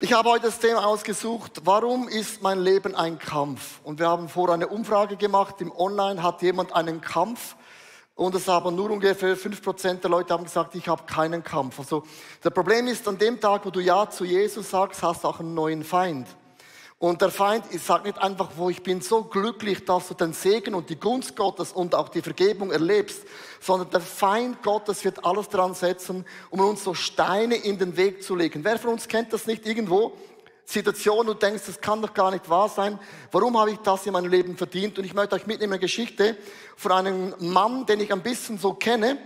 Ich habe heute das Thema ausgesucht, warum ist mein Leben ein Kampf? Und wir haben vorher eine Umfrage gemacht, im Online hat jemand einen Kampf und es haben nur ungefähr 5% der Leute haben gesagt, ich habe keinen Kampf. Also das Problem ist, an dem Tag, wo du Ja zu Jesus sagst, hast du auch einen neuen Feind. Und der Feind sagt nicht einfach, ich bin so glücklich, dass du den Segen und die Gunst Gottes und auch die Vergebung erlebst, sondern der Feind Gottes wird alles dran setzen, um uns so Steine in den Weg zu legen. Wer von uns kennt das nicht irgendwo? Situation, wo du denkst, das kann doch gar nicht wahr sein. Warum habe ich das in meinem Leben verdient? Und ich möchte euch mitnehmen eine Geschichte von einem Mann, den ich ein bisschen so kenne.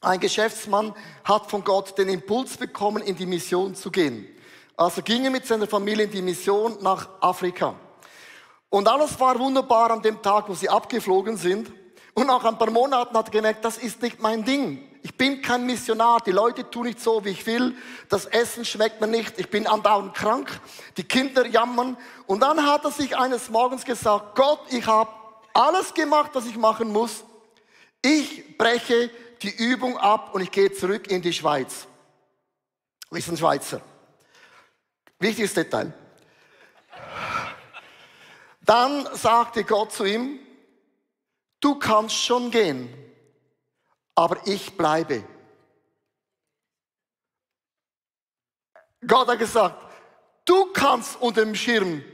Ein Geschäftsmann hat von Gott den Impuls bekommen, in die Mission zu gehen. Also ging er mit seiner Familie in die Mission nach Afrika. Und alles war wunderbar an dem Tag, wo sie abgeflogen sind. Und nach ein paar Monaten hat er gemerkt, das ist nicht mein Ding. Ich bin kein Missionar, die Leute tun nicht so, wie ich will. Das Essen schmeckt mir nicht, ich bin andauernd krank, die Kinder jammern. Und dann hat er sich eines Morgens gesagt, Gott, ich habe alles gemacht, was ich machen muss. Ich breche die Übung ab und ich gehe zurück in die Schweiz. Wir sind Schweizer. Wichtiges Detail. Dann sagte Gott zu ihm, du kannst schon gehen, aber ich bleibe. Gott hat gesagt, du kannst unter dem Schirm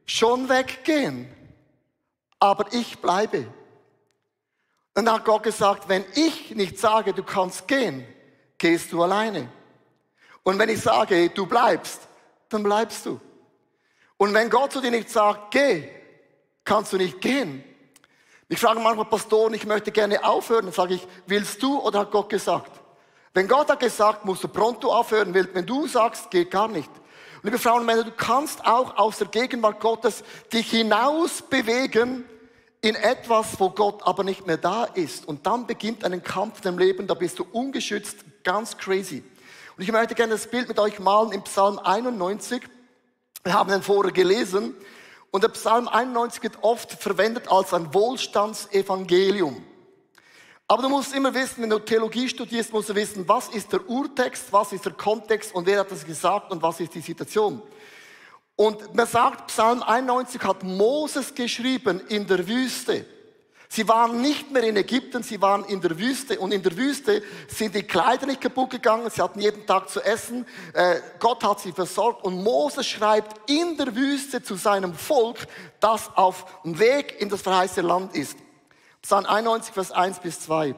schon weggehen, aber ich bleibe. Und dann hat Gott gesagt, wenn ich nicht sage, du kannst gehen, gehst du alleine. Und wenn ich sage, du bleibst, dann bleibst du. Und wenn Gott zu dir nicht sagt, geh, kannst du nicht gehen. Ich frage manchmal Pastoren, ich möchte gerne aufhören. Dann sage ich, willst du oder hat Gott gesagt? Wenn Gott hat gesagt, musst du pronto aufhören. Wenn du sagst, geht gar nicht. Und liebe Frauen und Männer, du kannst auch aus der Gegenwart Gottes dich hinaus bewegen in etwas, wo Gott aber nicht mehr da ist. Und dann beginnt ein Kampf im Leben, da bist du ungeschützt, ganz crazy. Und ich möchte gerne das Bild mit euch malen im Psalm 91. Wir haben den vorher gelesen. Und der Psalm 91 wird oft verwendet als ein Wohlstandsevangelium. Aber du musst immer wissen, wenn du Theologie studierst, musst du wissen, was ist der Urtext, was ist der Kontext und wer hat das gesagt und was ist die Situation. Und man sagt, Psalm 91 hat Moses geschrieben in der Wüste. Sie waren nicht mehr in Ägypten, sie waren in der Wüste. Und in der Wüste sind die Kleider nicht kaputt gegangen, sie hatten jeden Tag zu essen. Gott hat sie versorgt. Und Moses schreibt in der Wüste zu seinem Volk, das auf dem Weg in das verheißene Land ist. Psalm 91, Vers 1 bis 2.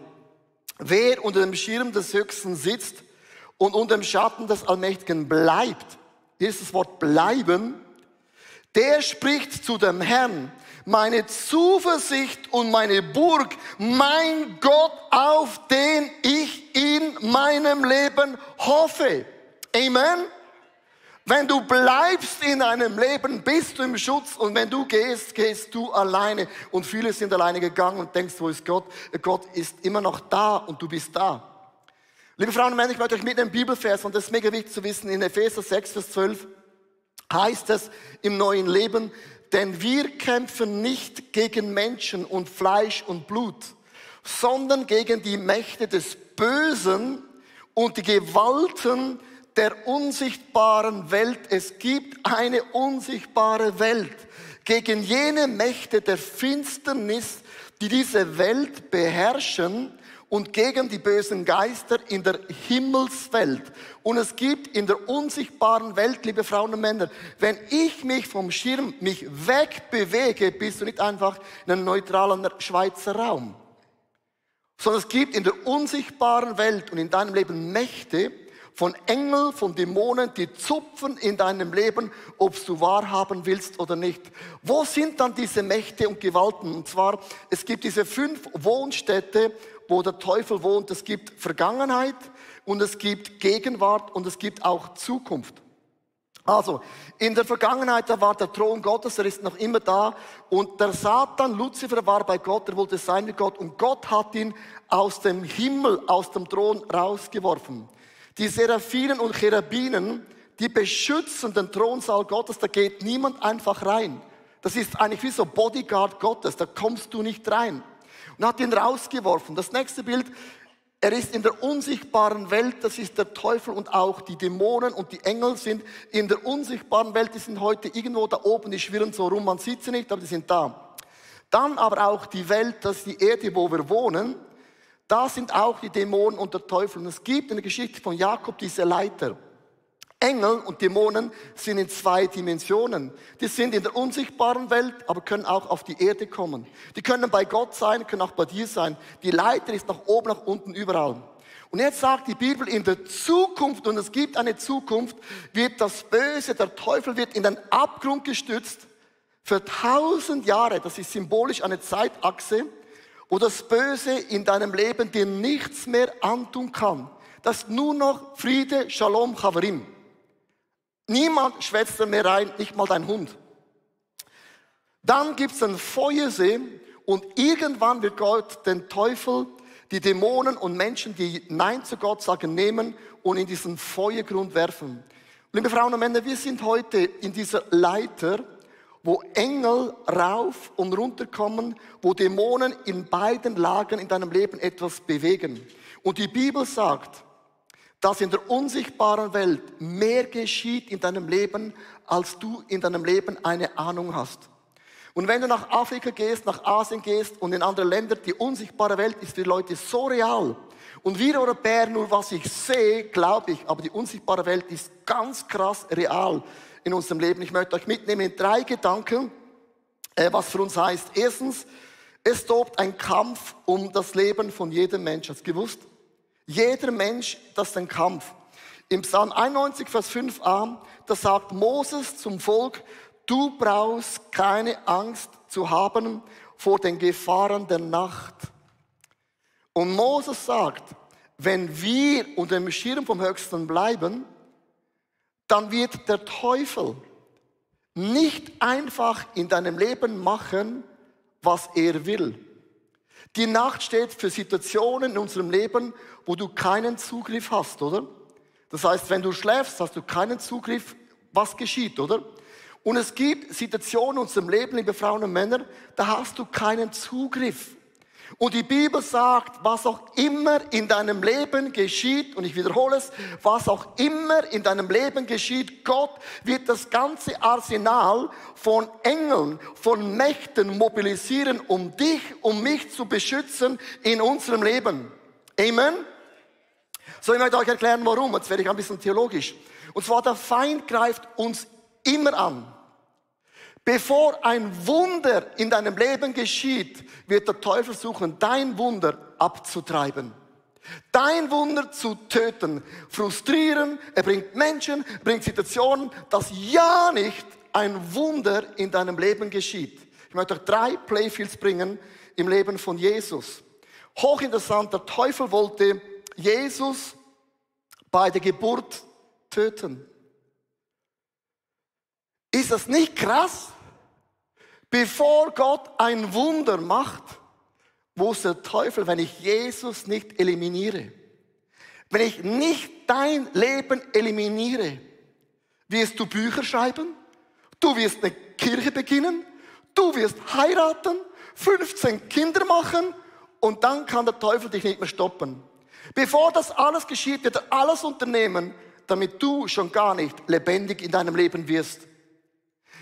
Wer unter dem Schirm des Höchsten sitzt und unter dem Schatten des Allmächtigen bleibt, hier ist das Wort bleiben, der spricht zu dem Herrn, meine Zuversicht und meine Burg, mein Gott, auf den ich in meinem Leben hoffe. Amen. Wenn du bleibst in deinem Leben, bist du im Schutz und wenn du gehst, gehst du alleine. Und viele sind alleine gegangen und denkst, wo ist Gott? Gott ist immer noch da und du bist da. Liebe Frauen und Männer, ich möchte euch mit einem Bibelvers, und das ist mega wichtig zu wissen, in Epheser 6, Vers 12 heißt es im neuen Leben, denn wir kämpfen nicht gegen Menschen und Fleisch und Blut, sondern gegen die Mächte des Bösen und die Gewalten der unsichtbaren Welt. Es gibt eine unsichtbare Welt. Gegen jene Mächte der Finsternis, die diese Welt beherrschen, und gegen die bösen Geister in der Himmelswelt. Und es gibt in der unsichtbaren Welt, liebe Frauen und Männer, wenn ich mich vom Schirm wegbewege, bist du nicht einfach in einem neutralen Schweizer Raum. Sondern es gibt in der unsichtbaren Welt und in deinem Leben Mächte von Engeln, von Dämonen, die zupfen in deinem Leben, ob du wahrhaben willst oder nicht. Wo sind dann diese Mächte und Gewalten? Und zwar, es gibt diese 5 Wohnstätte, wo der Teufel wohnt. Es gibt Vergangenheit und es gibt Gegenwart und es gibt auch Zukunft. Also, in der Vergangenheit, da war der Thron Gottes, er ist noch immer da. Und der Satan, Luzifer, war bei Gott, er wollte sein wie Gott. Und Gott hat ihn aus dem Himmel, aus dem Thron rausgeworfen. Die Seraphinen und Cherubinen, die beschützen den Thronsaal Gottes, da geht niemand einfach rein. Das ist eigentlich wie so Bodyguard Gottes, da kommst du nicht rein. Und hat ihn rausgeworfen. Das nächste Bild, Er ist in der unsichtbaren Welt, das ist der Teufel und auch die Dämonen und die Engel sind in der unsichtbaren Welt, die sind heute irgendwo da oben, die schwirren so rum, man sieht sie nicht, aber die sind da. Dann aber auch die Welt, das ist die Erde, wo wir wohnen, da sind auch die Dämonen und der Teufel. Und es gibt in der Geschichte von Jakob diese Leiter. Engel und Dämonen sind in 2 Dimensionen. Die sind in der unsichtbaren Welt, aber können auch auf die Erde kommen. Die können bei Gott sein, können auch bei dir sein. Die Leiter ist nach oben, nach unten, überall. Und jetzt sagt die Bibel, in der Zukunft, und es gibt eine Zukunft, wird das Böse, der Teufel wird in den Abgrund gestürzt. Für 1000 Jahre, das ist symbolisch eine Zeitachse, wo das Böse in deinem Leben dir nichts mehr antun kann. Das ist nur noch Friede, Shalom, Chavarim. Niemand schwätzt mehr rein, nicht mal dein Hund. Dann gibt es einen Feuersee und irgendwann wird Gott den Teufel, die Dämonen und Menschen, die Nein zu Gott sagen, nehmen und in diesen Feuergrund werfen. Liebe Frauen und Männer, wir sind heute in dieser Leiter, wo Engel rauf und runter kommen, wo Dämonen in beiden Lagern in deinem Leben etwas bewegen. Und die Bibel sagt, dass in der unsichtbaren Welt mehr geschieht in deinem Leben, als du in deinem Leben eine Ahnung hast. Und wenn du nach Afrika gehst, nach Asien gehst und in andere Länder, die unsichtbare Welt ist für die Leute so real. Und wir Europäer, nur was ich sehe, glaube ich, aber die unsichtbare Welt ist ganz krass real in unserem Leben. Ich möchte euch mitnehmen in 3 Gedanken, was für uns heißt. Erstens, es tobt ein Kampf um das Leben von jedem Menschen. Hast du gewusst? Jeder Mensch, das ist ein Kampf. Im Psalm 91, Vers 5a, da sagt Moses zum Volk, du brauchst keine Angst zu haben vor den Gefahren der Nacht. Und Moses sagt, wenn wir unter dem Schirm vom Höchsten bleiben, dann wird der Teufel nicht einfach in deinem Leben machen, was er will. Die Nacht steht für Situationen in unserem Leben, wo du keinen Zugriff hast, oder? Das heißt, wenn du schläfst, hast du keinen Zugriff, was geschieht, oder? Und es gibt Situationen in unserem Leben, liebe Frauen und Männer, da hast du keinen Zugriff. Und die Bibel sagt, was auch immer in deinem Leben geschieht, und ich wiederhole es, was auch immer in deinem Leben geschieht, Gott wird das ganze Arsenal von Engeln, von Mächten mobilisieren, um dich, um mich zu beschützen in unserem Leben. Amen? So, ich möchte euch erklären, warum. Jetzt werde ich ein bisschen theologisch. Und zwar, der Feind greift uns immer an. Bevor ein Wunder in deinem Leben geschieht, wird der Teufel versuchen, dein Wunder abzutreiben. Dein Wunder zu töten, frustrieren, er bringt Menschen, er bringt Situationen, dass ja nicht ein Wunder in deinem Leben geschieht. Ich möchte euch 3 Playfields bringen im Leben von Jesus. Hochinteressant, der Teufel wollte Jesus bei der Geburt töten. Ist das nicht krass? Bevor Gott ein Wunder macht, wusste der Teufel, wenn ich Jesus nicht eliminiere, wenn ich nicht dein Leben eliminiere, wirst du Bücher schreiben, du wirst eine Kirche beginnen, du wirst heiraten, 15 Kinder machen und dann kann der Teufel dich nicht mehr stoppen. Bevor das alles geschieht, wird er alles unternehmen, damit du schon gar nicht lebendig in deinem Leben wirst.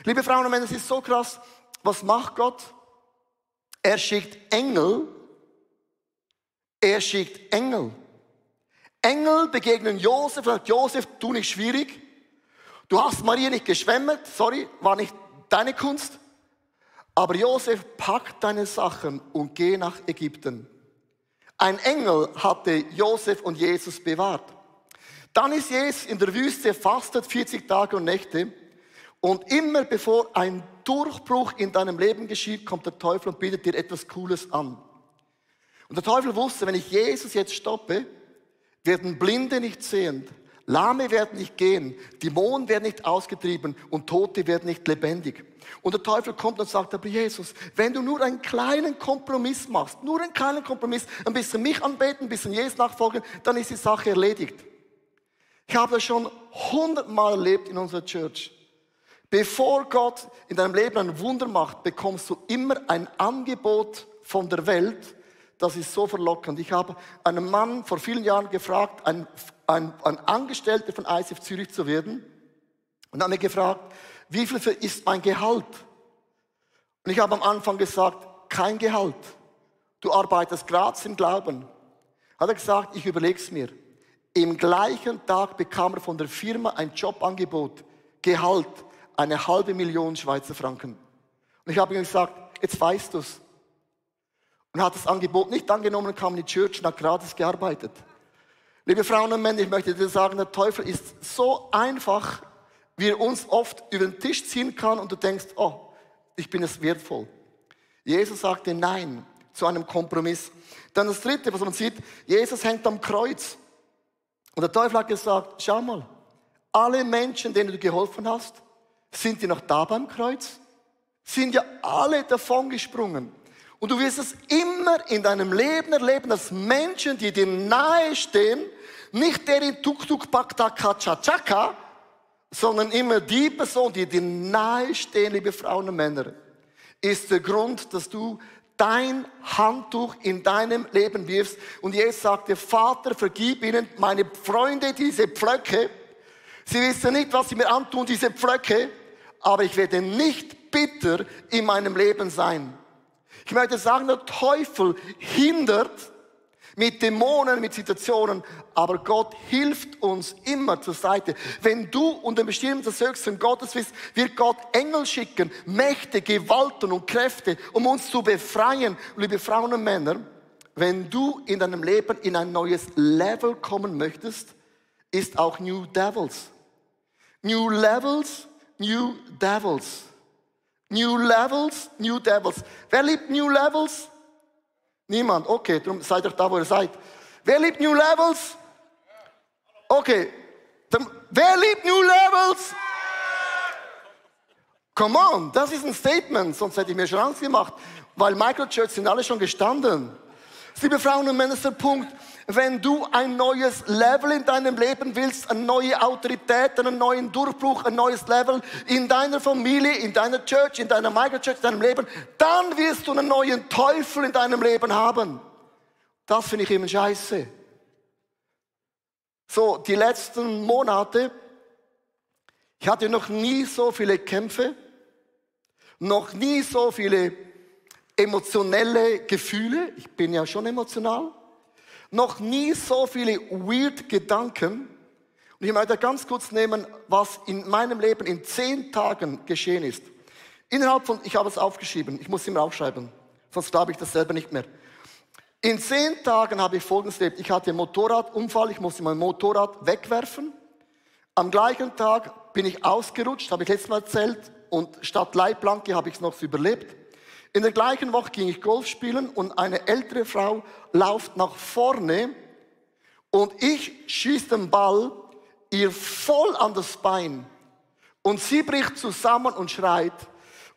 Liebe Frauen und Männer, es ist so krass. Was macht Gott? Er schickt Engel. Er schickt Engel. Engel begegnen Josef und sagt, Josef, tu nicht schwierig. Du hast Maria nicht geschwämmert. Sorry, war nicht deine Kunst. Aber Josef, pack deine Sachen und geh nach Ägypten. Ein Engel hatte Josef und Jesus bewahrt. Dann ist Jesus in der Wüste, fastet 40 Tage und Nächte. Und immer bevor ein Durchbruch in deinem Leben geschieht, kommt der Teufel und bietet dir etwas Cooles an. Und der Teufel wusste, wenn ich Jesus jetzt stoppe, werden Blinde nicht sehend, Lahme werden nicht gehen, Dämonen werden nicht ausgetrieben und Tote werden nicht lebendig. Und der Teufel kommt und sagt, aber Jesus, wenn du nur einen kleinen Kompromiss machst, nur einen kleinen Kompromiss, ein bisschen mich anbeten, ein bisschen Jesus nachfolgen, dann ist die Sache erledigt. Ich habe das schon 100-mal erlebt in unserer Church. Bevor Gott in deinem Leben ein Wunder macht, bekommst du immer ein Angebot von der Welt, das ist so verlockend. Ich habe einen Mann vor vielen Jahren gefragt, ein Angestellter von ICF Zürich zu werden. Und hat mich gefragt, wie viel ist mein Gehalt? Und ich habe am Anfang gesagt, kein Gehalt. Du arbeitest gratis im Glauben. Hat er gesagt, ich überlege es mir. Im gleichen Tag bekam er von der Firma ein Jobangebot, Gehalt, 500.000 Schweizer Franken. Und ich habe ihm gesagt, jetzt weißt du es. Und hat das Angebot nicht angenommen und kam in die Church und hat gratis gearbeitet. Liebe Frauen und Männer, ich möchte dir sagen, der Teufel ist so einfach, wie er uns oft über den Tisch ziehen kann und du denkst, oh, ich bin es wertvoll. Jesus sagte Nein zu einem Kompromiss. Dann das Dritte, was man sieht, Jesus hängt am Kreuz. Und der Teufel hat gesagt, schau mal, alle Menschen, denen du geholfen hast, sind die noch da beim Kreuz? Sind ja alle davongesprungen. Und du wirst es immer in deinem Leben erleben, dass Menschen, die dir nahe stehen, nicht der in Tuk-Tuk, Bakta, Chaka, sondern immer die Person, die dir nahe stehen, liebe Frauen und Männer, ist der Grund, dass du dein Handtuch in deinem Leben wirfst. Und Jesus sagte, Vater, vergib ihnen, meine Freunde, diese Pflöcke. Sie wissen nicht, was sie mir antun, diese Pflöcke. Aber ich werde nicht bitter in meinem Leben sein. Ich möchte sagen, der Teufel hindert mit Dämonen, mit Situationen, aber Gott hilft uns immer zur Seite. Wenn du unter bestimmten Söchsen Gottes bist, wird Gott Engel schicken, Mächte, Gewalten und Kräfte, um uns zu befreien. Liebe Frauen und Männer, wenn du in deinem Leben in ein neues Level kommen möchtest, ist auch New Devils. New Levels, New Devils. New Levels, New Devils. Wer liebt New Levels? Niemand. Okay, darum seid ihr da, wo ihr seid. Wer liebt New Levels? Okay. Wer liebt New Levels? Come on, das ist ein Statement, sonst hätte ich mir schon Angst gemacht, weil Microchurch sind alle schon gestanden. Liebe Frauen und Männer, ist der Punkt, wenn du ein neues Level in deinem Leben willst, eine neue Autorität, einen neuen Durchbruch, ein neues Level in deiner Familie, in deiner Church, in deiner Microchurch, in deinem Leben, dann wirst du einen neuen Teufel in deinem Leben haben. Das finde ich immer scheiße. So, die letzten Monate, ich hatte noch nie so viele Kämpfe, noch nie so viele emotionelle Gefühle, ich bin ja schon emotional, noch nie so viele weird Gedanken. Und ich möchte ganz kurz nehmen, was in meinem Leben in 10 Tagen geschehen ist. Innerhalb von, ich habe es aufgeschrieben, ich muss es immer aufschreiben, sonst glaube ich das selber nicht mehr. In 10 Tagen habe ich Folgendes erlebt. Ich hatte einen Motorradunfall, ich musste mein Motorrad wegwerfen. Am gleichen Tag bin ich ausgerutscht, habe ich letztes Mal erzählt, und statt Leitplanke habe ich es noch überlebt. In der gleichen Woche ging ich Golf spielen und eine ältere Frau läuft nach vorne und ich schieße den Ball ihr voll an das Bein. Und sie bricht zusammen und schreit.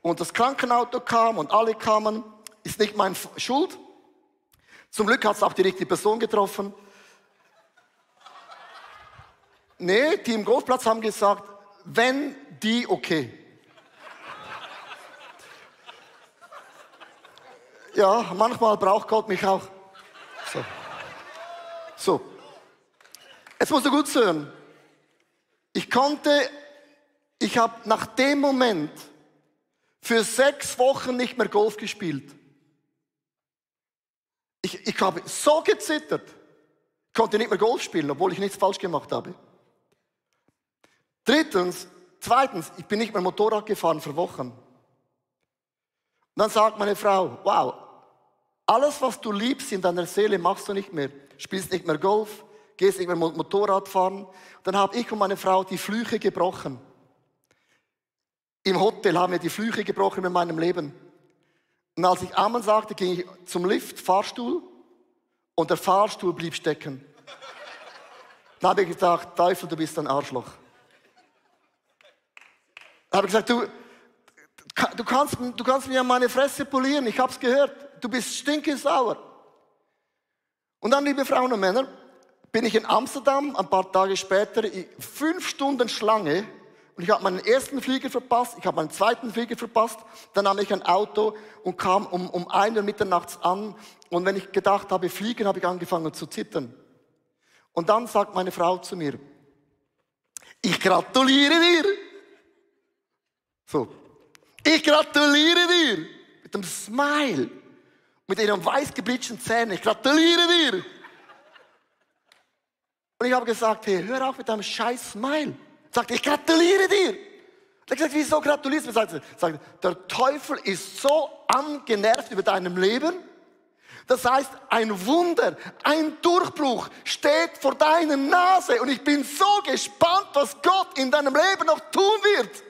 Und das Krankenauto kam und alle kamen. Ist nicht meine Schuld. Zum Glück hat es auch die richtige Person getroffen. Nee, die im Golfplatz haben gesagt, wenn die, okay. Ja, manchmal braucht Gott mich auch. So. Jetzt musst du gut hören. Ich habe nach dem Moment für 6 Wochen nicht mehr Golf gespielt. Ich habe so gezittert. Ich konnte nicht mehr Golf spielen, obwohl ich nichts falsch gemacht habe. Zweitens, ich bin nicht mehr Motorrad gefahren für Wochen. Und dann sagt meine Frau, wow, alles, was du liebst in deiner Seele, machst du nicht mehr. Spielst nicht mehr Golf, gehst nicht mehr Motorrad fahren. Dann habe ich und meine Frau die Flüche gebrochen. Im Hotel haben wir die Flüche gebrochen in meinem Leben. Und als ich Amen sagte, ging ich zum Lift, Fahrstuhl, und der Fahrstuhl blieb stecken. Dann habe ich gesagt, Teufel, du bist ein Arschloch. Dann habe ich gesagt, du kannst mir meine Fresse polieren, ich habe es gehört. Du bist stinkesauer. Und dann, liebe Frauen und Männer, bin ich in Amsterdam, ein paar Tage später, 5 Stunden Schlange. Und ich habe meinen ersten Flieger verpasst, ich habe meinen zweiten Flieger verpasst. Dann nahm ich ein Auto und kam um 1 Uhr mitternachts an. Und wenn ich gedacht habe, fliegen, habe ich angefangen zu zittern. Und dann sagt meine Frau zu mir, ich gratuliere dir. So, ich gratuliere dir. Mit einem Smile. Mit ihren weiß geblitschten Zähnen. Ich gratuliere dir. Und ich habe gesagt, hey, hör auf mit deinem scheiß Smile. Sagt, ich gratuliere dir. Er hat gesagt, wieso gratulierst du mir? Sagt, der Teufel ist so angenervt über deinem Leben. Das heißt, ein Wunder, ein Durchbruch steht vor deiner Nase. Und ich bin so gespannt, was Gott in deinem Leben noch tun wird.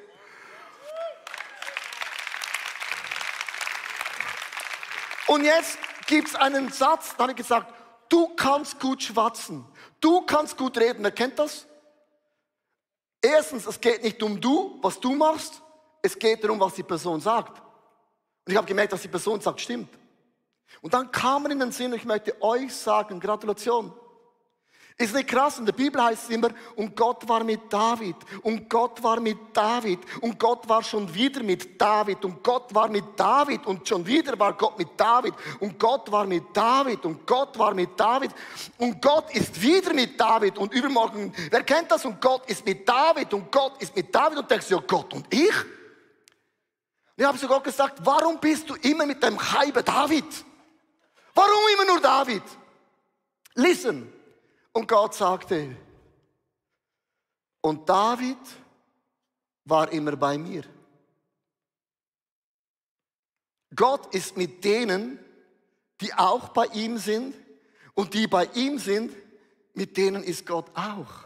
Und jetzt gibt es einen Satz, da habe ich gesagt, du kannst gut schwatzen. Du kannst gut reden. Wer kennt das? Erstens, es geht nicht um was du machst. Es geht darum, was die Person sagt. Und ich habe gemerkt, dass die Person sagt, stimmt. Und dann kam mir in den Sinn, und ich möchte euch sagen, Gratulation. Ist nicht krass? In der Bibel heißt es immer, und Gott war mit David. Und Gott war mit David. Und Gott war schon wieder mit David. Und Gott war mit David. Und schon wieder war Gott mit David. Und Gott war mit David. Und Gott war mit David. Und Gott ist wieder mit David. Und übermorgen, wer kennt das? Und Gott ist mit David. Und Gott ist mit David. Und denkst du, ja Gott und ich? Und ich habe zu Gott gesagt, warum bist du immer mit deinem Heibe David? Warum immer nur David? Listen. Und Gott sagte, und David war immer bei mir. Gott ist mit denen, die auch bei ihm sind, und die bei ihm sind, mit denen ist Gott auch.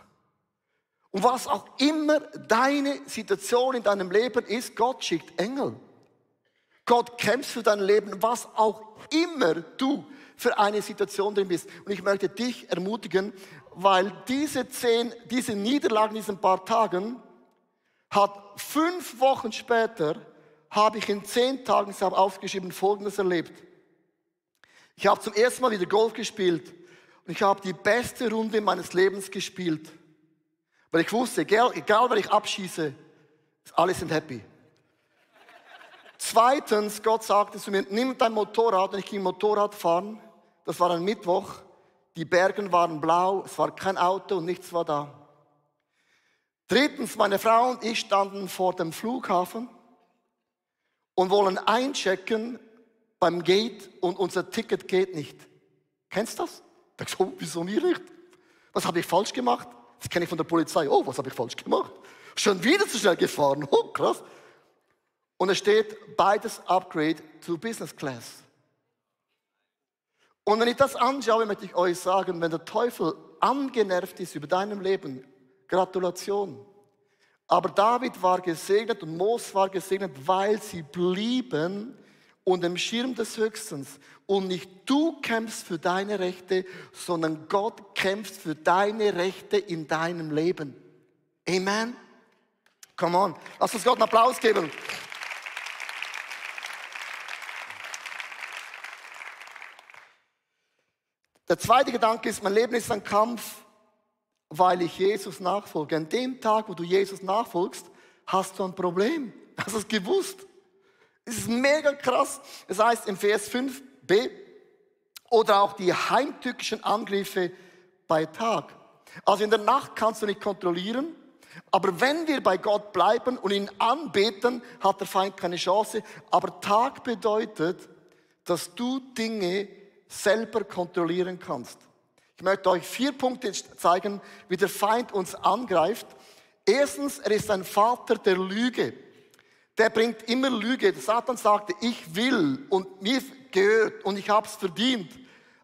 Und was auch immer deine Situation in deinem Leben ist, Gott schickt Engel. Gott kämpft für dein Leben, was auch immer du für eine Situation drin bist. Und ich möchte dich ermutigen, weil diese Niederlagen in diesen paar Tagen hat 5 Wochen später, habe ich in 10 Tagen, ich habe aufgeschrieben, Folgendes erlebt. Ich habe zum ersten Mal wieder Golf gespielt und ich habe die beste Runde meines Lebens gespielt. Weil ich wusste, egal wer ich abschieße, alle sind happy. Zweitens, Gott sagte zu mir, nimm dein Motorrad, und ich ging Motorrad fahren. Das war ein Mittwoch. Die Berge waren blau, es war kein Auto und nichts war da. Drittens, meine Frau und ich standen vor dem Flughafen und wollen einchecken beim Gate und unser Ticket geht nicht. Kennst du das? Da sagst du, oh, wieso mir nicht? Was habe ich falsch gemacht? Das kenne ich von der Polizei. Oh, was habe ich falsch gemacht? Schon wieder zu schnell gefahren. Oh, krass. Und es steht, beides Upgrade to Business Class. Und wenn ich das anschaue, möchte ich euch sagen, wenn der Teufel angenervt ist über deinem Leben, Gratulation. Aber David war gesegnet und Mose war gesegnet, weil sie blieben unter dem Schirm des Höchsten. Und nicht du kämpfst für deine Rechte, sondern Gott kämpft für deine Rechte in deinem Leben. Amen. Come on, lass uns Gott einen Applaus geben. Der zweite Gedanke ist, mein Leben ist ein Kampf, weil ich Jesus nachfolge. An dem Tag, wo du Jesus nachfolgst, hast du ein Problem. Hast du es gewusst? Es ist mega krass. Es heißt im Vers 5b, oder auch die heimtückischen Angriffe bei Tag. Also in der Nacht kannst du nicht kontrollieren, aber wenn wir bei Gott bleiben und ihn anbeten, hat der Feind keine Chance. Aber Tag bedeutet, dass du Dinge selber kontrollieren kannst. Ich möchte euch 4 Punkte zeigen, wie der Feind uns angreift. Erstens, er ist ein Vater der Lüge. Der bringt immer Lüge. Satan sagte, ich will und mir gehört und ich habe es verdient.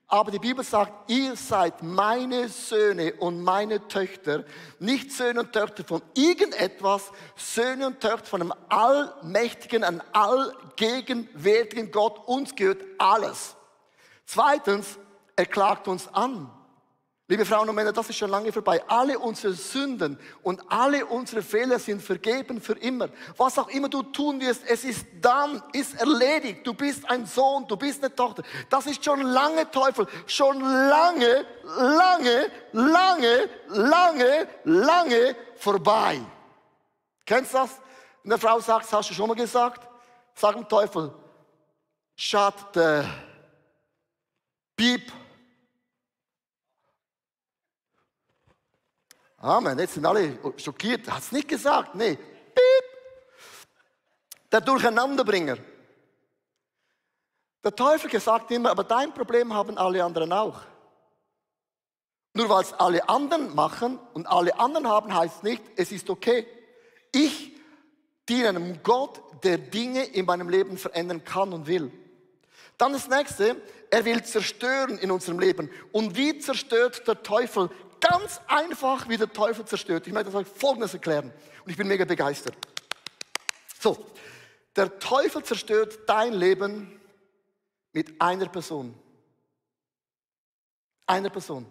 Aber die Bibel sagt, ihr seid meine Söhne und meine Töchter, nicht Söhne und Töchter von irgendetwas, Söhne und Töchter von einem allmächtigen, einem allgegenwärtigen Gott. Uns gehört alles. Zweitens, er klagt uns an. Liebe Frauen und Männer, das ist schon lange vorbei. Alle unsere Sünden und alle unsere Fehler sind vergeben für immer. Was auch immer du tun wirst, es ist dann, ist erledigt. Du bist ein Sohn, du bist eine Tochter. Das ist schon lange, Teufel, schon lange, lange, lange, lange, lange vorbei. Kennst du das? Wenn eine Frau sagt, das hast du schon mal gesagt, sag dem Teufel, shut the beep. Amen, jetzt sind alle schockiert. Hat es nicht gesagt? Nee. Piep. Der Durcheinanderbringer. Der Teufel sagt immer, aber dein Problem haben alle anderen auch. Nur weil es alle anderen machen und alle anderen haben, heißt nicht, es ist okay. Ich diene einem Gott, der Dinge in meinem Leben verändern kann und will. Dann das nächste, er will zerstören in unserem Leben. Und wie zerstört der Teufel? Ganz einfach, wie der Teufel zerstört. Ich möchte euch Folgendes erklären. Und ich bin mega begeistert. So, der Teufel zerstört dein Leben mit einer Person. Einer Person.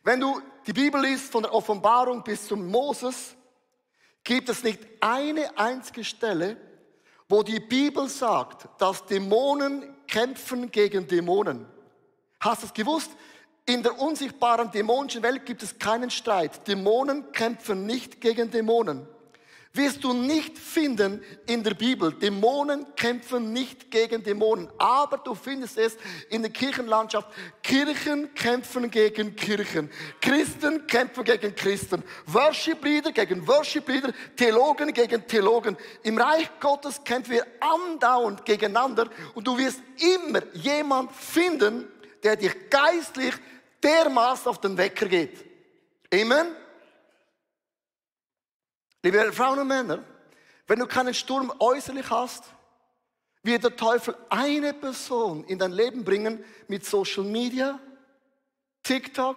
Wenn du die Bibel liest, von der Offenbarung bis zum Moses, gibt es nicht eine einzige Stelle, wo die Bibel sagt, dass Dämonen kämpfen gegen Dämonen. Hast du es gewusst? In der unsichtbaren dämonischen Welt gibt es keinen Streit. Dämonen kämpfen nicht gegen Dämonen. Wirst du nicht finden in der Bibel. Dämonen kämpfen nicht gegen Dämonen. Aber du findest es in der Kirchenlandschaft. Kirchen kämpfen gegen Kirchen. Christen kämpfen gegen Christen. Worship-Leader gegen Worship-Leader. Theologen gegen Theologen. Im Reich Gottes kämpfen wir andauernd gegeneinander. Und du wirst immer jemand finden, der dich geistlich dermaßen auf den Wecker geht. Amen? Liebe Frauen und Männer, wenn du keinen Sturm äußerlich hast, wird der Teufel eine Person in dein Leben bringen mit Social Media, TikTok,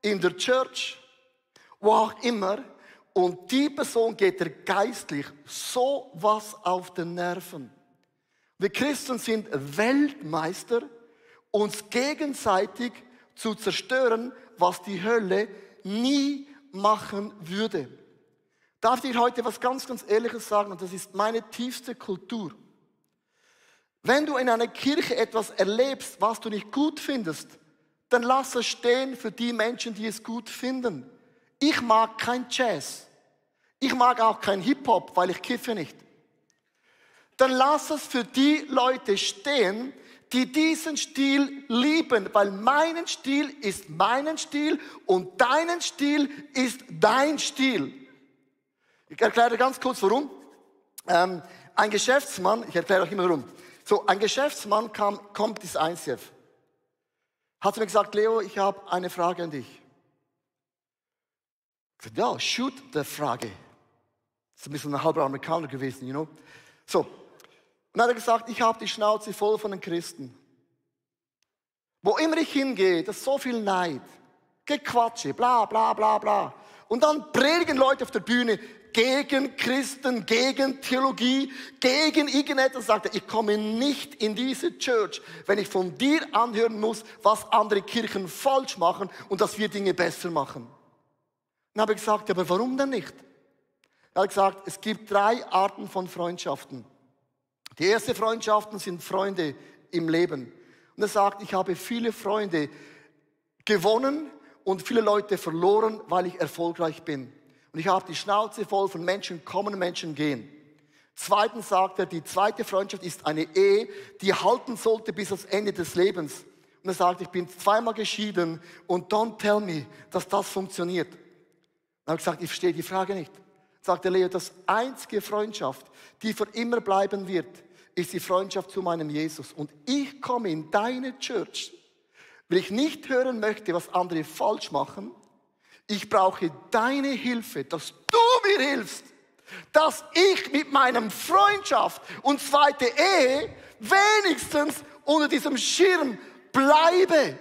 in der Church, wo auch immer. Und die Person geht dir geistlich so was auf den Nerven. Wir Christen sind Weltmeister, uns gegenseitig zu zerstören, was die Hölle nie machen würde. Darf ich dir heute was ganz, ganz Ehrliches sagen, und das ist meine tiefste Kultur. Wenn du in einer Kirche etwas erlebst, was du nicht gut findest, dann lass es stehen für die Menschen, die es gut finden. Ich mag kein Jazz. Ich mag auch kein Hip-Hop, weil ich kiffe nicht. Dann lass es für die Leute stehen, die diesen Stil lieben, weil meinen Stil ist meinen Stil und deinen Stil ist dein Stil. Ich erkläre ganz kurz, warum. Ein Geschäftsmann, ich erkläre euch immer warum. So, ein Geschäftsmann kommt ins ICF. Hat mir gesagt, Leo, ich habe eine Frage an dich. Ich sagte, ja, shoot the Frage. Das ist ein bisschen ein halber Amerikaner gewesen, you know. So, und dann hat er gesagt, ich habe die Schnauze voll von den Christen. Wo immer ich hingehe, das ist so viel Neid, Gequatsche, bla bla bla bla. Und dann predigen Leute auf der Bühne gegen Christen, gegen Theologie, gegen irgendetwas. Sagt er, ich komme nicht in diese Church, wenn ich von dir anhören muss, was andere Kirchen falsch machen und dass wir Dinge besser machen. Dann habe ich gesagt, ja, aber warum denn nicht? Er hat gesagt, es gibt 3 Arten von Freundschaften. Die erste Freundschaften sind Freunde im Leben. Und er sagt, ich habe viele Freunde gewonnen und viele Leute verloren, weil ich erfolgreich bin. Und ich habe die Schnauze voll von Menschen kommen, Menschen gehen. Zweitens sagt er, die zweite Freundschaft ist eine Ehe, die halten sollte bis ans Ende des Lebens. Und er sagt, ich bin 2-mal geschieden und don't tell me, dass das funktioniert. Dann habe ich gesagt, ich verstehe die Frage nicht. Sagt der Leo, das einzige Freundschaft, die für immer bleiben wird, ist die Freundschaft zu meinem Jesus. Und ich komme in deine Church, weil ich nicht hören möchte, was andere falsch machen. Ich brauche deine Hilfe, dass du mir hilfst, dass ich mit meinem Freundschaft und zweite Ehe wenigstens unter diesem Schirm bleibe.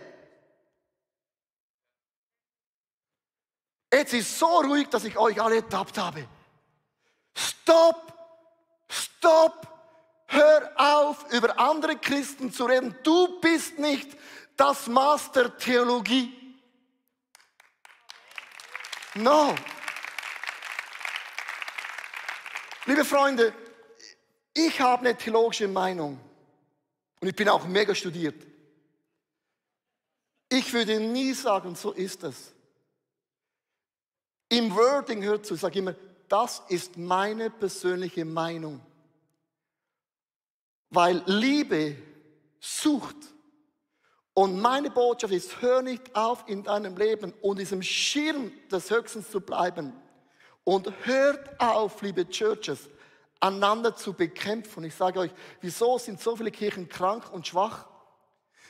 Jetzt ist so ruhig, dass ich euch alle ertappt habe. Stopp! Stopp! Hör auf, über andere Christen zu reden. Du bist nicht das Maß der Theologie. No. Liebe Freunde, ich habe eine theologische Meinung und ich bin auch mega studiert. Ich würde nie sagen, so ist es. Im Wording hört zu, ich sage immer, das ist meine persönliche Meinung. Weil Liebe sucht. Und meine Botschaft ist, hör nicht auf in deinem Leben, um diesem Schirm des Höchsten zu bleiben. Und hört auf, liebe Churches, einander zu bekämpfen. Ich sage euch, wieso sind so viele Kirchen krank und schwach?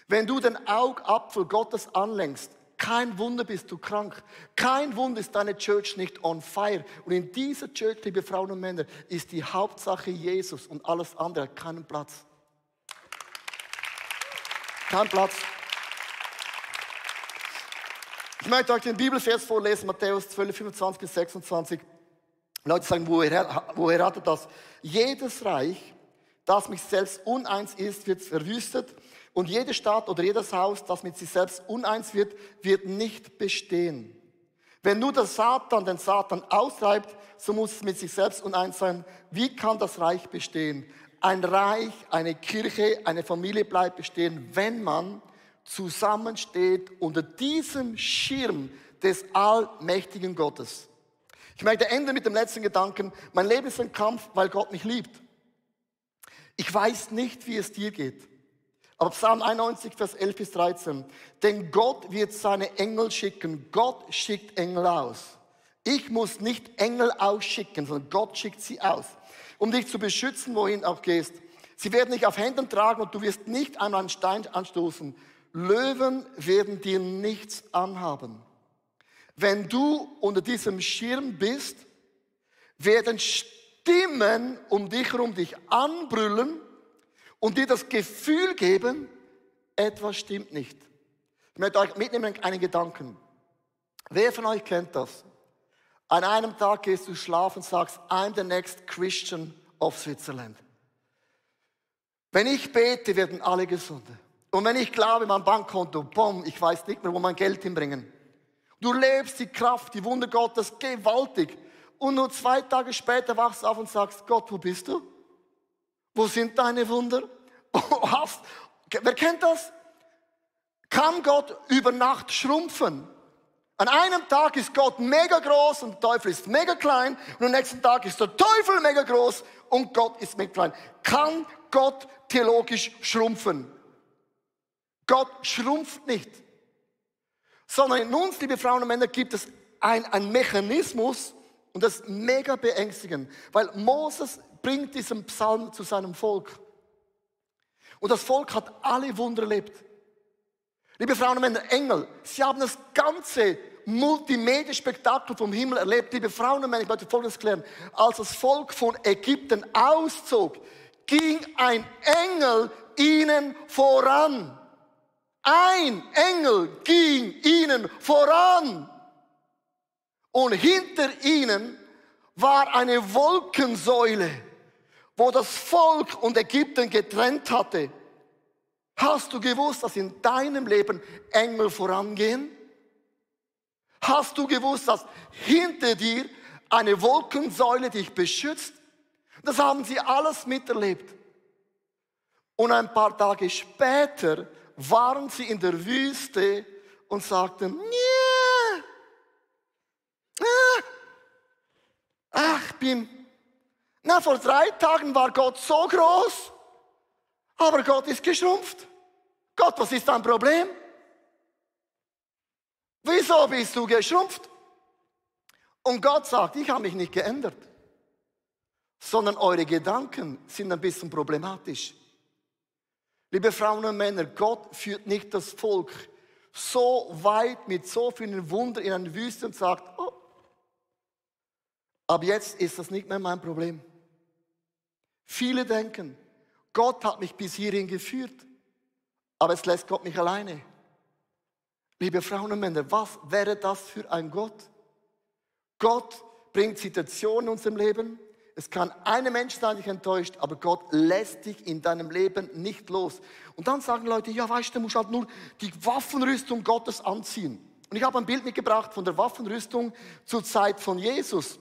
Wenn du den Augapfel Gottes anlenkst, kein Wunder bist du krank. Kein Wunder ist deine Church nicht on fire. Und in dieser Church, liebe Frauen und Männer, ist die Hauptsache Jesus und alles andere hat keinen Platz. Kein Platz. Ich möchte euch den Bibelvers vorlesen, Matthäus 12, 25 bis 26. Leute sagen, woher hat er das? Jedes Reich, das mit sich selbst uneins ist, wird verwüstet. Und jede Stadt oder jedes Haus, das mit sich selbst uneins wird, wird nicht bestehen. Wenn nur der Satan den Satan austreibt, so muss es mit sich selbst uneins sein. Wie kann das Reich bestehen? Ein Reich, eine Kirche, eine Familie bleibt bestehen, wenn man zusammensteht unter diesem Schirm des allmächtigen Gottes. Ich möchte enden mit dem letzten Gedanken. Mein Leben ist ein Kampf, weil Gott mich liebt. Ich weiß nicht, wie es dir geht. Aber Psalm 91, Vers 11 bis 13. Denn Gott wird seine Engel schicken. Gott schickt Engel aus. Ich muss nicht Engel ausschicken, sondern Gott schickt sie aus, um dich zu beschützen, wohin auch gehst. Sie werden dich auf Händen tragen und du wirst nicht einmal einen Stein anstoßen. Löwen werden dir nichts anhaben. Wenn du unter diesem Schirm bist, werden Stimmen um dich herum dich anbrüllen und dir das Gefühl geben, etwas stimmt nicht. Ich möchte euch mitnehmen einen Gedanken. Wer von euch kennt das? An einem Tag gehst du schlafen und sagst, I'm the next Christian of Switzerland. Wenn ich bete, werden alle gesund. Und wenn ich glaube, mein Bankkonto, boom, ich weiß nicht mehr, wo mein Geld hinbringen. Du lebst die Kraft, die Wunder Gottes gewaltig. Und nur 2 Tage später wachst du auf und sagst, Gott, wo bist du? Wo sind deine Wunder? Wer kennt das? Kann Gott über Nacht schrumpfen? An einem Tag ist Gott mega groß und der Teufel ist mega klein. Und am nächsten Tag ist der Teufel mega groß und Gott ist mega klein. Kann Gott theologisch schrumpfen? Gott schrumpft nicht. Sondern in uns, liebe Frauen und Männer, gibt es ein Mechanismus und das ist mega beängstigend. Weil Moses bringt diesen Psalm zu seinem Volk. Und das Volk hat alle Wunder erlebt. Liebe Frauen und Männer, Engel, sie haben das ganze Multimedia-Spektakel vom Himmel erlebt. Liebe Frauen und Männer, ich möchte Folgendes klären. Als das Volk von Ägypten auszog, ging ein Engel ihnen voran. Ein Engel ging ihnen voran. Und hinter ihnen war eine Wolkensäule, wo das Volk und Ägypten getrennt hatte. Hast du gewusst, dass in deinem Leben Engel vorangehen? Hast du gewusst, dass hinter dir eine Wolkensäule dich beschützt? Das haben sie alles miterlebt. Und ein paar Tage später waren sie in der Wüste und sagten, vor 3 Tagen war Gott so groß, aber Gott ist geschrumpft. Gott, was ist dein Problem? Wieso bist du geschrumpft? Und Gott sagt, ich habe mich nicht geändert, sondern eure Gedanken sind ein bisschen problematisch. Liebe Frauen und Männer, Gott führt nicht das Volk so weit mit so vielen Wundern in eine Wüste und sagt, oh, ab jetzt ist das nicht mehr mein Problem. Viele denken, Gott hat mich bis hierhin geführt, aber jetzt lässt Gott mich alleine. Liebe Frauen und Männer, was wäre das für ein Gott? Gott bringt Situationen in unserem Leben. Es kann einen Menschen sein, dich enttäuscht, aber Gott lässt dich in deinem Leben nicht los. Und dann sagen Leute, ja weißt du, musst halt nur die Waffenrüstung Gottes anziehen. Und ich habe ein Bild mitgebracht von der Waffenrüstung zur Zeit von Jesus.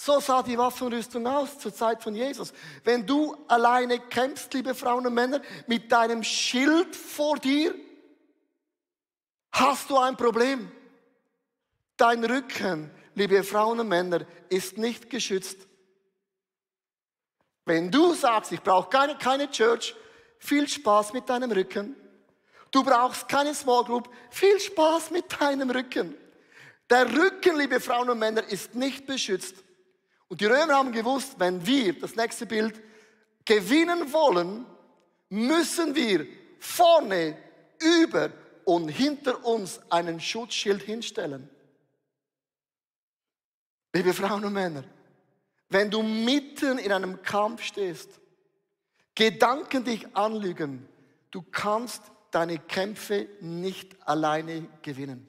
So sah die Waffenrüstung aus zur Zeit von Jesus. Wenn du alleine kämpfst, liebe Frauen und Männer, mit deinem Schild vor dir, hast du ein Problem. Dein Rücken liebe Frauen und Männer, ist nicht geschützt. Wenn du sagst, ich brauche keine Church, viel Spaß mit deinem Rücken. Du brauchst keine Small Group, viel Spaß mit deinem Rücken. Der Rücken, liebe Frauen und Männer, ist nicht beschützt. Und die Römer haben gewusst, wenn wir, das nächste Bild, gewinnen wollen, müssen wir vorne, über und hinter uns einen Schutzschild hinstellen. Liebe Frauen und Männer, wenn du mitten in einem Kampf stehst, Gedanken dich anlügen, du kannst deine Kämpfe nicht alleine gewinnen.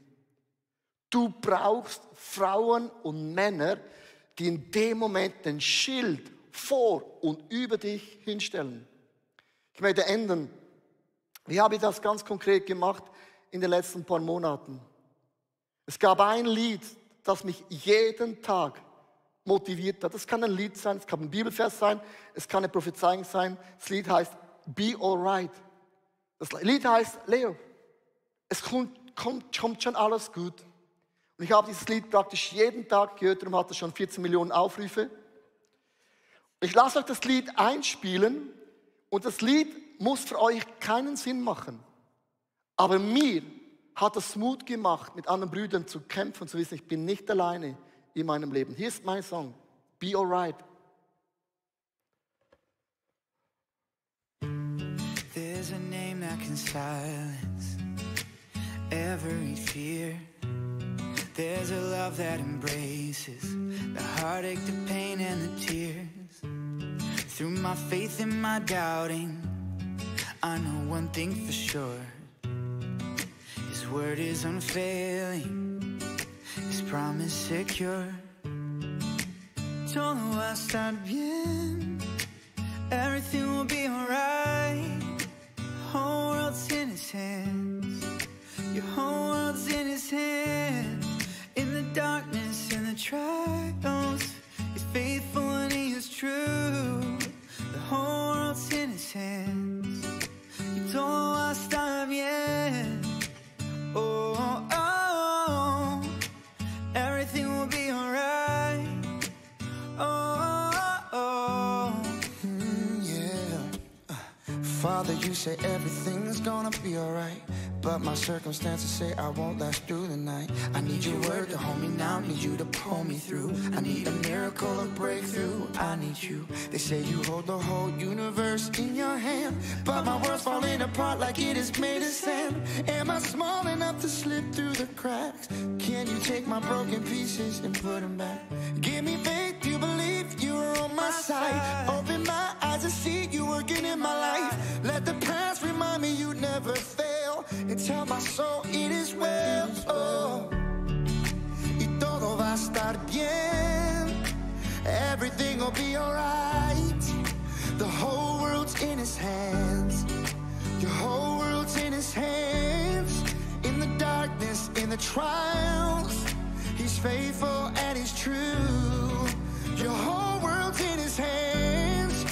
Du brauchst Frauen und Männer, die in dem Moment den Schild vor und über dich hinstellen. Ich möchte enden. Wie habe ich das ganz konkret gemacht in den letzten paar Monaten? Es gab ein Lied, das mich jeden Tag motiviert hat. Das kann ein Lied sein, es kann ein Bibelvers sein, es kann eine Prophezeiung sein. Das Lied heißt Be Alright. Das Lied heißt Leo, es kommt schon alles gut. Und ich habe dieses Lied praktisch jeden Tag gehört, darum hat es schon 14 Millionen Aufrufe. Ich lasse euch das Lied einspielen und das Lied muss für euch keinen Sinn machen. Aber mir hat es Mut gemacht, mit anderen Brüdern zu kämpfen und zu wissen, ich bin nicht alleine in meinem Leben. Hier ist mein Song, Be Alright. There's a name that can silence every fear. There's a love that embraces the heartache, the pain and the tears. Through my faith and my doubting, I know one thing for sure. His word is unfailing, His promise secure. Todo va a estar bien, everything will be alright. Whole world's in His hands, your whole world's in His hands. In the darkness, in the trials, He's faithful and He is true. The whole world's in His hands, y todo va a estar bien. Oh, oh, oh, everything will be alright. Oh, oh, oh. Yeah. Father, you say everything's gonna be alright, but my circumstances say I won't last through the night. I need your word to hold me now, need you to pull me through. I need a miracle, a breakthrough, I need you. They say you hold the whole universe in your hand, but my world's falling apart like it is made of sand. Am I small enough to slip through the cracks? Can you take my broken pieces and put them back? Give me faith to believe you are on my side. Open my eyes to see you working in my life. Let the past remind me you never fail, and tell my soul it is well. Oh, y todo va a estar bien, everything will be alright. The whole world's in His hands, your whole world's in His hands. In the darkness, in the trials, He's faithful and He's true. Your whole world's in His hands,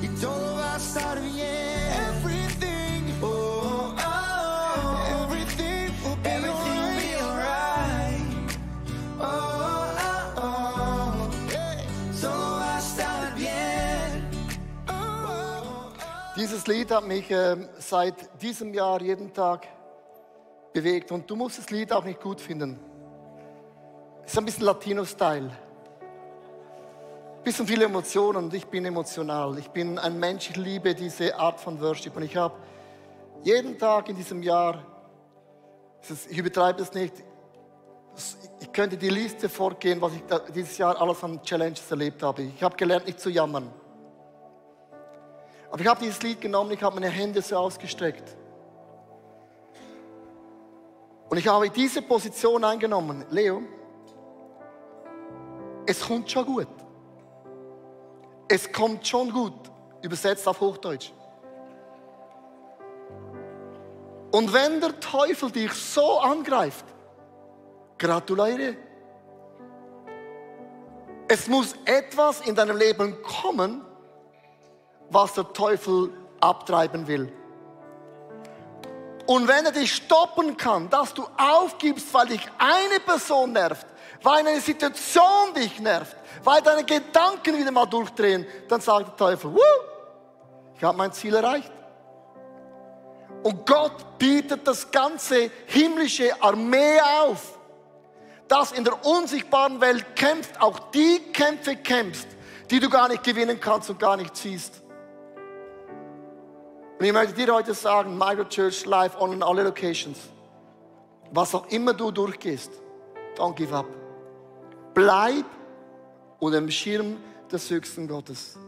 y todo va a estar bien. Everything, oh, oh, everything will be alright. Oh, oh, oh, yeah. Todo va a estar bien. Oh, oh, oh. Dieses Lied hat mich seit diesem Jahr jeden Tag bewegt. Und du musst das Lied auch nicht gut finden. Es ist ein bisschen Latino-Style. Ein bisschen viele Emotionen und ich bin emotional. Ich bin ein Mensch, ich liebe diese Art von Worship. Und ich habe jeden Tag in diesem Jahr, ich übertreibe es nicht, ich könnte die Liste fortgehen, was ich dieses Jahr alles an Challenges erlebt habe. Ich habe gelernt, nicht zu jammern. Aber ich habe dieses Lied genommen, ich habe meine Hände so ausgestreckt. Und ich habe diese Position eingenommen. Leo, es kommt schon gut. Es kommt schon gut, übersetzt auf Hochdeutsch. Und wenn der Teufel dich so angreift, gratuliere. Es muss etwas in deinem Leben kommen, was der Teufel abtreiben will. Und wenn er dich stoppen kann, dass du aufgibst, weil dich eine Person nervt, weil eine Situation dich nervt, weil deine Gedanken wieder mal durchdrehen, dann sagt der Teufel, ich habe mein Ziel erreicht. Und Gott bietet das ganze himmlische Armee auf, das in der unsichtbaren Welt kämpft, auch die Kämpfe kämpfst, die du gar nicht gewinnen kannst und gar nicht siehst. Und ich möchte dir heute sagen, Micro Church live on alle Locations, was auch immer du durchgehst, don't give up. Bleib unter dem Schirm des höchsten Gottes.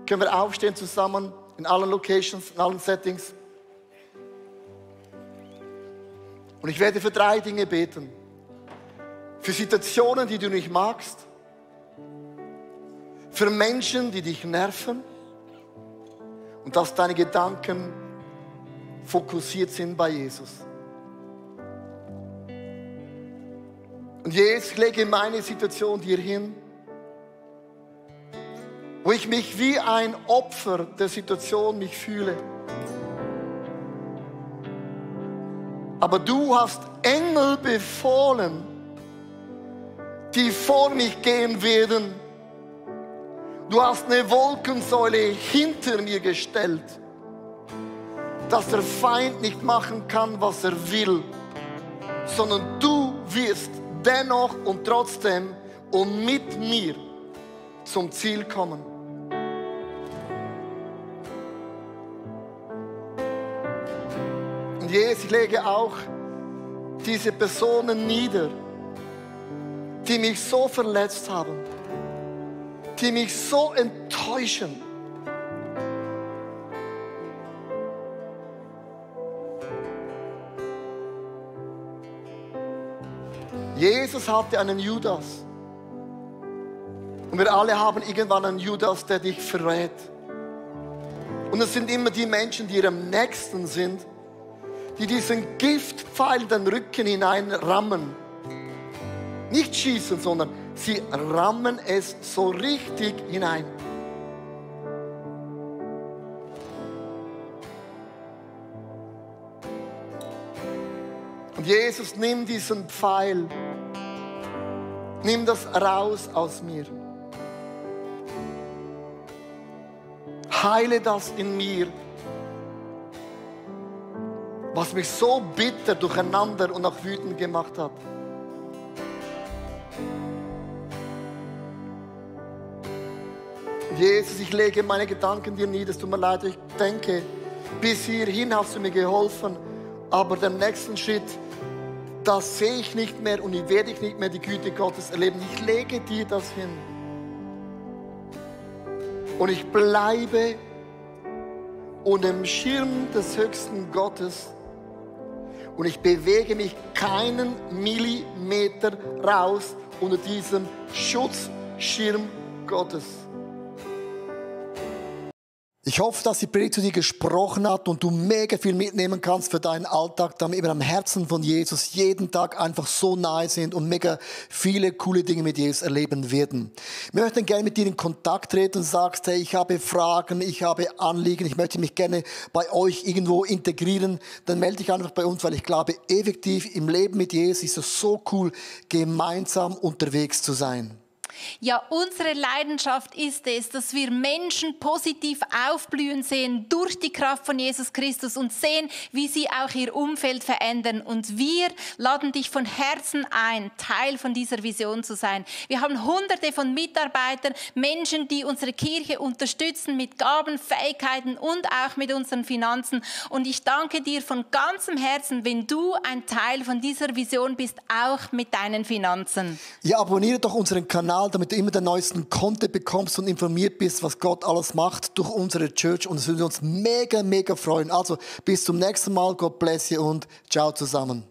Können wir aufstehen zusammen in allen Locations, in allen Settings? Und ich werde für 3 Dinge beten. Für Situationen, die du nicht magst. Für Menschen, die dich nerven. Und dass deine Gedanken fokussiert sind bei Jesus. Und Jesus, ich lege meine Situation dir hin, wo ich mich wie ein Opfer der Situation mich fühle. Aber du hast Engel befohlen, die vor mich gehen werden. Du hast eine Wolkensäule hinter mir gestellt, dass der Feind nicht machen kann, was er will, sondern du wirst dennoch und trotzdem und mit mir zum Ziel kommen. Und Jesus, ich lege auch diese Personen nieder, die mich so verletzt haben, die mich so enttäuschen. Jesus hatte einen Judas. Und wir alle haben irgendwann einen Judas, der dich verrät. Und es sind immer die Menschen, die am nächsten sind, die diesen Giftpfeil in den Rücken hineinrammen. Nicht schießen, sondern sie rammen es so richtig hinein. Und Jesus, nimm diesen Pfeil, nimm das raus aus mir. Heile das in mir, was mich so bitter, durcheinander und auch wütend gemacht hat. Jesus, ich lege meine Gedanken dir nieder. Es tut mir leid, ich denke, bis hierhin hast du mir geholfen, aber den nächsten Schritt, das sehe ich nicht mehr und ich werde nicht mehr die Güte Gottes erleben. Ich lege dir das hin. Und ich bleibe unter dem Schirm des höchsten Gottes und ich bewege mich keinen Millimeter raus unter diesem Schutzschirm Gottes. Ich hoffe, dass die Predigt zu dir gesprochen hat und du mega viel mitnehmen kannst für deinen Alltag, damit wir am Herzen von Jesus jeden Tag einfach so nahe sind und mega viele coole Dinge mit Jesus erleben werden. Wir möchten gerne mit dir in Kontakt treten und sagst, hey, ich habe Fragen, ich habe Anliegen, ich möchte mich gerne bei euch irgendwo integrieren, dann melde dich einfach bei uns, weil ich glaube, effektiv im Leben mit Jesus ist es so cool, gemeinsam unterwegs zu sein. Ja, unsere Leidenschaft ist es, dass wir Menschen positiv aufblühen sehen durch die Kraft von Jesus Christus und sehen, wie sie auch ihr Umfeld verändern. Und wir laden dich von Herzen ein, Teil von dieser Vision zu sein. Wir haben Hunderte von Mitarbeitern, Menschen, die unsere Kirche unterstützen mit Gaben, Fähigkeiten und auch mit unseren Finanzen. Und ich danke dir von ganzem Herzen, wenn du ein Teil von dieser Vision bist, auch mit deinen Finanzen. Ja, abonniere doch unseren Kanal, damit du immer den neuesten Content bekommst und informiert bist, was Gott alles macht durch unsere Church. Und es würde uns mega, mega freuen. Also bis zum nächsten Mal. God bless you und ciao zusammen.